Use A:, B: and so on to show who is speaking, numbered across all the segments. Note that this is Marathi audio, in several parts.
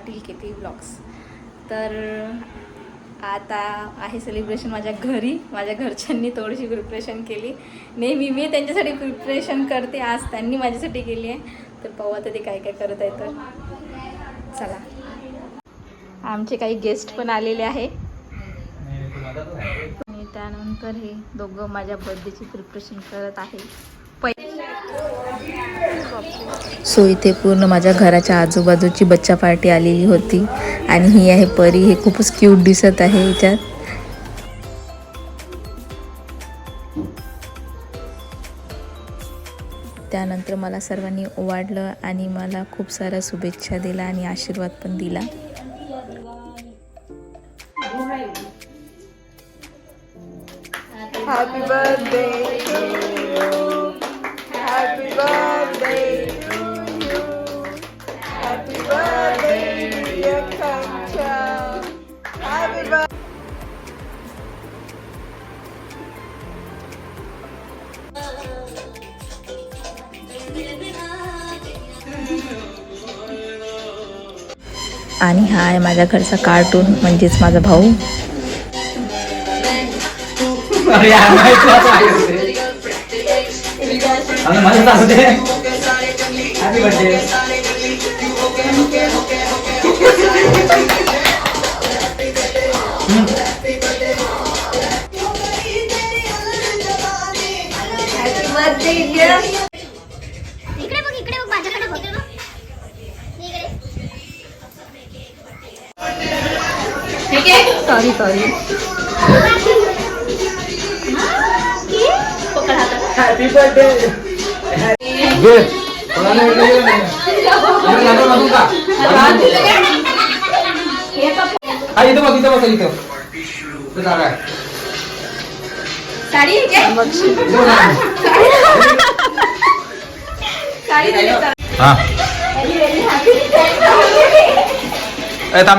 A: Patil KP blogs. तर आता आहे सेलिब्रेशन माझ्या घरी. माझ्या घरच्यांनी थोडीशी प्रिपरेशन केली. नेहमी मी त्यांच्यासाठी प्रिपरेशन करते, आज त्यांनी माझ्यासाठी केली आहे. तर पाहू आता ते काय काय करत आहे. तर चला, आमचे काही गेस्ट पण आलेले आहे आणि त्यानंतर हे दोघं माझ्या बर्थडेची प्रिपरेशन करत आहे. सो इथे पूर्ण माझ्या घराच्या आजूबाजूची बच्चा पार्टी आलेली होती आणि ही आहे परी. हे खूपच क्यूट दिसत आहे ह्याच्यात. त्यानंतर मला सर्वांनी ओवाळलं आणि मला खूप साऱ्या शुभेच्छा दिला आणि आशीर्वाद पण दिला.
B: Happy birthday to you. Happy birthday to you. Happy birthday dear Kancha. Happy birthday.
A: आणि हा आहे माझ्या घरचा कार्टून, म्हणजेच माझा भाऊ. Sorry
B: Happy birthday. Good.
A: Sari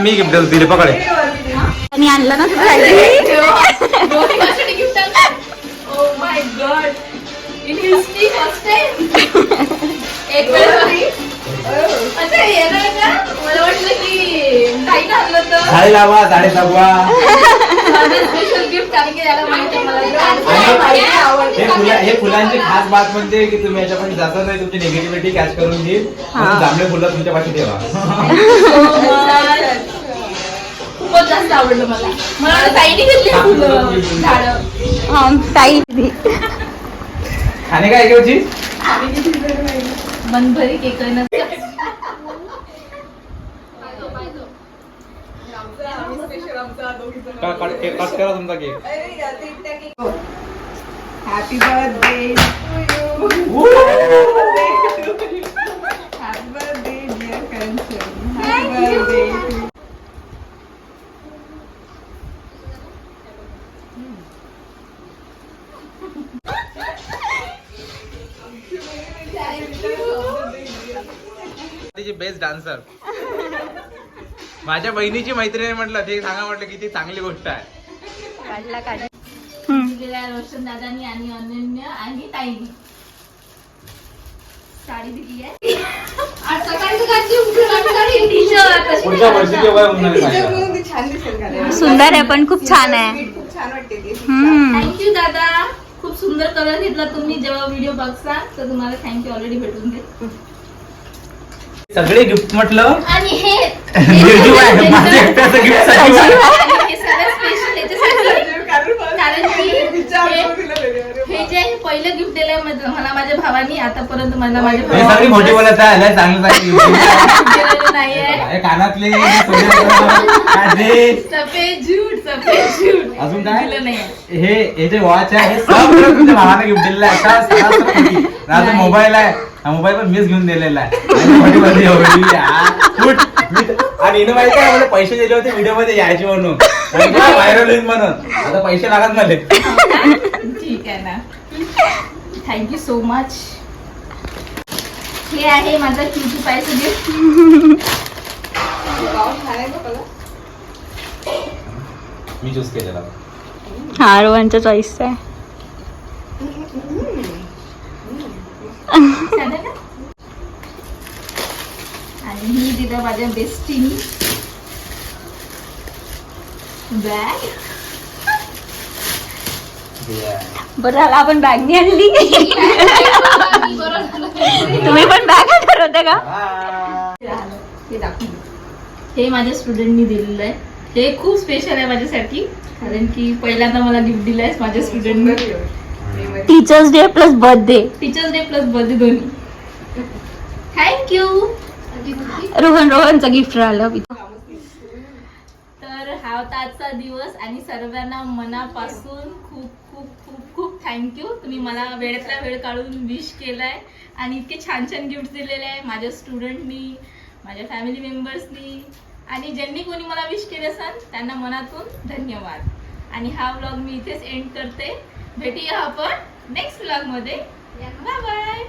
C: मी गिफ्ट दिले पकडे
A: मी आणलं ना तुझं. एक वेळ मला वाटलं की काही आणलं तर
C: झाडे लावा झाडे जगवा.
A: स्पेशल गिफ्ट कारण की त्याला माहिती मला
C: हे फुलांची खास बात म्हणजे की तुम्ही याच्यामध्ये जाता नाही, तुमची निगेटिव्हिटी कॅच करून घेईल. जांभळे फुलं तुमच्या पाठी ठेवा.
A: खूपच जास्त आवडलं मला. मला ताईने घेतली फुलं झाडं. ताई
C: खाणे काय घेऊची
A: मनभरी केक
C: कट करा तुमचा cake.
B: Happy birthday to you. Happy birthday dear Kancha. Happy birthday to you.
C: Best dancer माझ्या बहिणीची मैत्रिणी म्हटलं ते सांगा, म्हटलं किती चांगली गोष्ट आहे.
A: रोशन दादानी आणि अनन्य आणि ताईनी साडी दिली आहे.
C: पुढच्या वर्षी केव्हा होणार आहे सांगा.
B: छान दिसेल का?
A: सुंदर आहे, पण खूप छान आहे.
B: खूप छान वाटते ती.
A: थँक्यू दादा, खूप सुंदर कलर घेतला तुम्ही. जेव्हा व्हिडिओ बघता तर तुम्हाला थँक्यू ऑलरेडी भेटून दे.
C: सगळे गिफ्ट म्हटलं
A: आणि हे
C: माझ्या एकट्याचं गिफ्ट
A: हे सगळं स्पेशल याच्यासाठी, कारण की हे जे पहिलं गिफ्ट दिलंय मला माझ्या भावानी, आतापर्यंत मला माझ्या
C: हे सगळी मोठी बोलत आहे चांगलं
A: भावाने नाहीये.
C: कानातले
A: सफेद झूट
C: अजून काय
A: दिलं नाही.
C: हे जे वॉच आहे हे सगळं तुमच्या भावाने गिफ्ट दिलेलं आहे. आता मोबाईल आहे, हा मोबाईल पण मीच घेऊन दिलेला आहे. आणि हिनं माहिती आहे मला पैसे दिले होते व्हिडिओ मध्ये यायचे म्हणून, व्हायरल होईल म्हणून. आता पैसे लागत मला.
A: ठीक आहे ना, थँक्यू सो मच. हे आहे माझं क्यूटी पायचं गिफ्ट.
C: मी चूज केलेला.
A: हा रोहनचा चॉईस आहे. आणि ही दिलं माझ्या बेस्टीनी बॅग. बरं झालं आपण बॅग नाही आणली. तुम्ही पण बॅग आणणार होते का? हे दाखवून. हे माझ्या स्टुडंटनी दिलेलं आहे. हे खूप स्पेशल आहे माझ्यासाठी कारण की पहिल्यांदा मला गिफ्ट दिलं आहे माझ्या स्टुडंटनी. Teachers day plus birthday. Teachers day plus birthday दोन्ही. थँक्यू. रोहनचा गिफ्ट राहिलं. तर हा होता आजचा दिवस आणि सर्वांना मनापासून खूप खूप खूप खूप थँक्यू. तुम्ही मला वेळेतला वेळ काढून विश केलाय आणि इतके छान छान गिफ्ट दिलेले आहे माझ्या स्टुडंटनी, माझ्या फॅमिली मेंबर्सनी आणि ज्यांनी कोणी मला विश केले असाल त्यांना मनातून धन्यवाद. आणि हा व्लॉग मी इथेच एंड करते. भेटूया आपण नेक्स्ट व्लॉग मध्ये. Bye bye.